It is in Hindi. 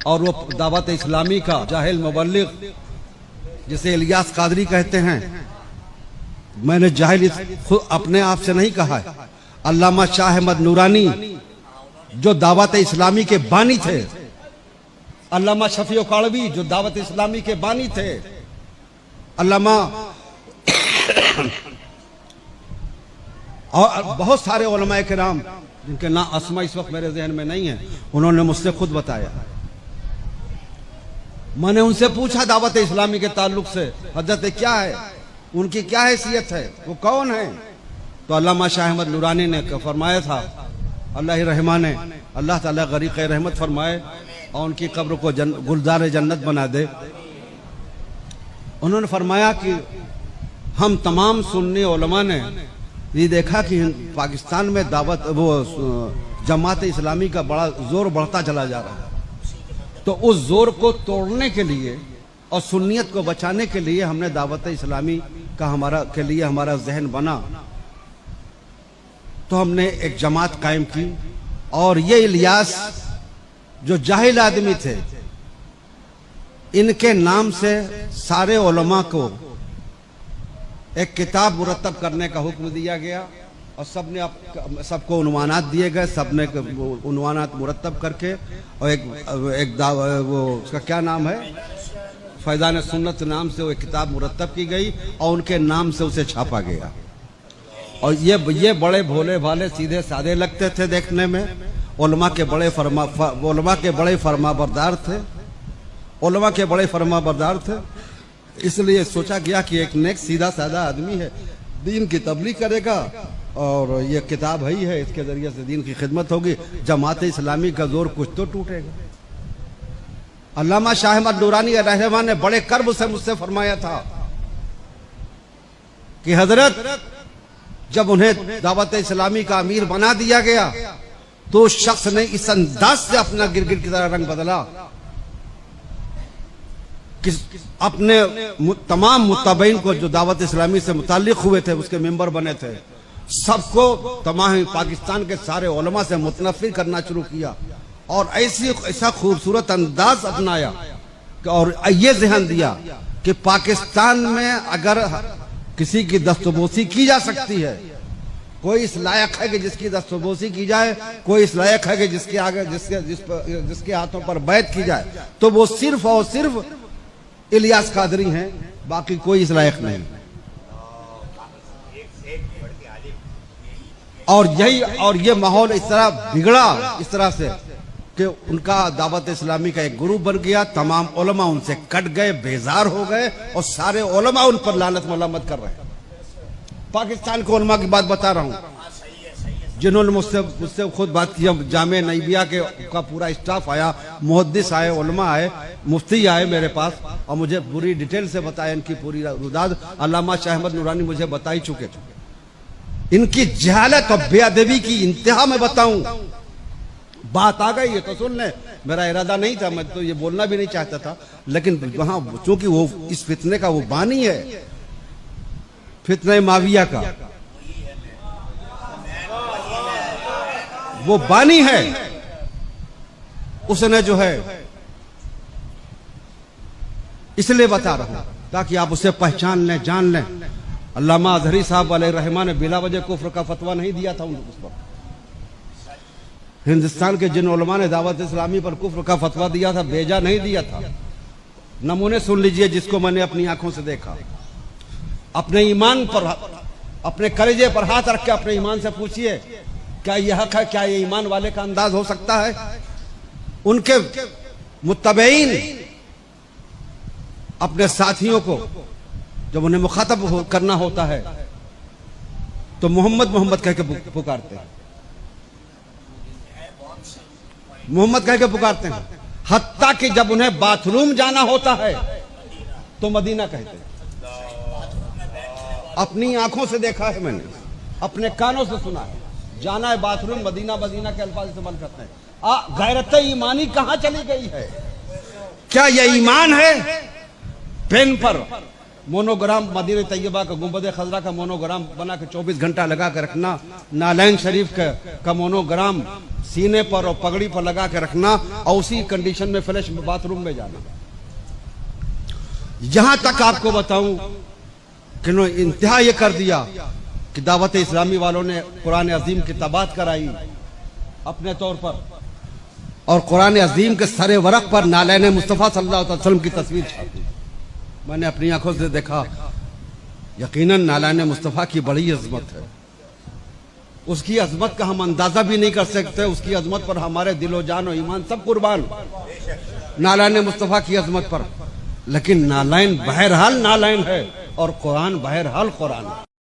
और वो दावत इस्लामी का जाहिल मुबल्लिग जिसे इलियास कादरी कहते हैं, मैंने जाहिल खुद अपने आप से नहीं कहा है, अल्लामा शाह अहमद नूरानी जो दावत इस्लामी के बानी थे, अल्लामा शफी काड़वी जो दावत इस्लामी के बानी थे, अल्लामा और बहुत सारे उलमाए किराम जिनके नाम अस्मा इस वक्त मेरे जहन में नहीं है, उन्होंने मुझसे खुद बताया। मैंने उनसे पूछा दावत इस्लामी के ताल्लुक से, हजरत क्या है, उनकी क्या हैसियत है, वो कौन है? तो अल्लामा शाह अहमद नूरानी ने फरमाया था, अल्लाह रहमान है, अल्लाह ताला गरीक़ रहमत फरमाए और उनकी कब्र को गुलजार जन्नत बना दे। उन्होंने फरमाया कि हम तमाम सुन्नी उलमा ने ये देखा कि पाकिस्तान में दावत वो जमात इस्लामी का बड़ा जोर बढ़ता चला जा रहा है, तो उस जोर को तोड़ने के लिए और सुन्नियत को बचाने के लिए हमने दावत इस्लामी का हमारा जहन बना, तो हमने एक जमात कायम की। और ये इलियास जो जाहिल आदमी थे, इनके नाम से सारे उलमा को एक किताब मुरतब करने का हुक्म दिया गया और सबको उन्वानात दिए गए, सबने उन्वानात मुरतब करके और वो उसका क्या नाम है, फैज़ान सुन्नत नाम से वो एक किताब मुरतब की गई और उनके नाम से उसे छापा गया। और ये बड़े भोले भाले सीधे साधे लगते थे देखने में, उलमा के बड़े फरमाबरदार थे, उलमा के बड़े फरमाबरदार थे। इसलिए सोचा गया कि एक नेक सीधा साधा आदमी है, दीन की तबलीग करेगा और ये किताब ही है, इसके जरिए से दीन की खिदमत होगी, जमात इस्लामी का जोर कुछ तो टूटेगा। अल्लामा शाह अहमद नूरानी रहमान ने बड़े कर्ब से मुझसे फरमाया था कि हजरत जब उन्हें दावत इस्लामी का अमीर बना दिया गया तो उस शख्स ने इस अंदाज से अपना गिरगिट की तरह रंग बदला कि अपने तमाम मुत्तबईन को जो दावत इस्लामी से मुताल्लिक हुए थे, उसके मेंबर बने थे, सबको तमाम पाकिस्तान के सारे उलमा से मुतनफिर करना शुरू किया और ऐसा खूबसूरत अंदाज अपनाया और ये ज़हन दिया कि पाकिस्तान में अगर किसी की दस्तबोसी की जा सकती है, कोई इस लायक है कि जिसकी दस्तबोसी की जाए, कोई इस लायक है कि जिसके आगे जिसके हाथों पर बैत की जाए, तो वो सिर्फ और सिर्फ इलियास कादरी हैं, बाकी कोई इस लायक नहीं। और ये माहौल इस तरह बिगड़ा इस तरह से कि उनका दावत इस्लामी का एक ग्रुप बन गया, तमाम उलमा उनसे कट गए, बेजार हो गए और सारे उलमा उन पर लानत मलामत कर रहे हैं। पाकिस्तान के उलमा की बात बता रहा हूँ जिन्होंने मुझसे खुद बात की। जामे नईबिया का पूरा स्टाफ आया, मुहद्दिस आए, उलमा आए, मुफ्ती आए मेरे पास और मुझे पूरी डिटेल से बताया, इनकी पूरी रुदाद अल्लामा शाह अहमद नूरानी मुझे बता ही चुके थे। इनकी जहालत और बेअदबी की इंतहा में बताऊं, बात आ गई है तो सुन ले, मेरा इरादा नहीं था, मैं तो ये बोलना भी नहीं चाहता था, लेकिन वहां चूंकि वो इस फितने का वो बानी है, फितने माविया का वो बानी है, उसने जो है, इसलिए बता रहा हूं ताकि आप उसे पहचान लें, जान लें। अल्लामा अजहरी साहब अलैहिर्रहमान ने बिला वजह कुफ्र का फतवा नहीं दिया था उस पर। हिंदुस्तान के जिन उलमा ने दावत इस्लामी पर कुफ्र का फतवा दिया था, बेजा नहीं दिया था। नमूने सुन लीजिए जिसको मैंने अपनी आंखों से देखा। अपने ईमान पर, अपने कलेजे पर हाथ रख के अपने ईमान से पूछिए, क्या यह हक है, क्या ये ईमान वाले का अंदाज हो सकता है? उनके मुत्तबईन अपने साथियों को जब उन्हें मुखातब करना होता है तो मोहम्मद मोहम्मद कह के पुकारते हैं, मोहम्मद कह के पुकारते हैं। हत्ता कि जब उन्हें बाथरूम जाना होता है तो मदीना कहते हैं। अपनी आंखों से देखा है मैंने, अपने कानों से सुना है। जाना है बाथरूम, मदीना मदीना के अल्फाज इस्तेमाल करते हैं। गैरत ईमानी कहां चली गई है? क्या यह ईमान है? पेन पर मोनोग्राम मदीना तैयबा का गुंबद खजरा का मोनोग्राम बना के 24 घंटा लगा के रखना, नालैन शरीफ का मोनोग्राम सीने पर और पगड़ी पर लगा के रखना और उसी कंडीशन में फ्लैश बाथरूम में जाना। यहां तक आपको बताऊं कि इंतहा ये कर दिया कि दावत इस्लामी वालों ने कुरान अजीम की तबात कराई अपने तौर पर, और कुरान अजीम के सरे वरक पर नालैन मुस्तफ़ा सल्लल्लाहु अलैहि वसल्लम की तस्वीर छापी। मैंने अपनी आंखों से देखा, यकीनन नालैन मुस्तफ़ा की बड़ी अजमत है। उसकी अजमत का हम अंदाजा भी नहीं कर सकते। उसकी अजमत पर हमारे दिलो जान और ईमान सब कुर्बान, नालैन मुस्तफ़ा की अजमत पर। लेकिन नालैन बहरहाल नालैन है और कुरान बहरहाल कुरान है।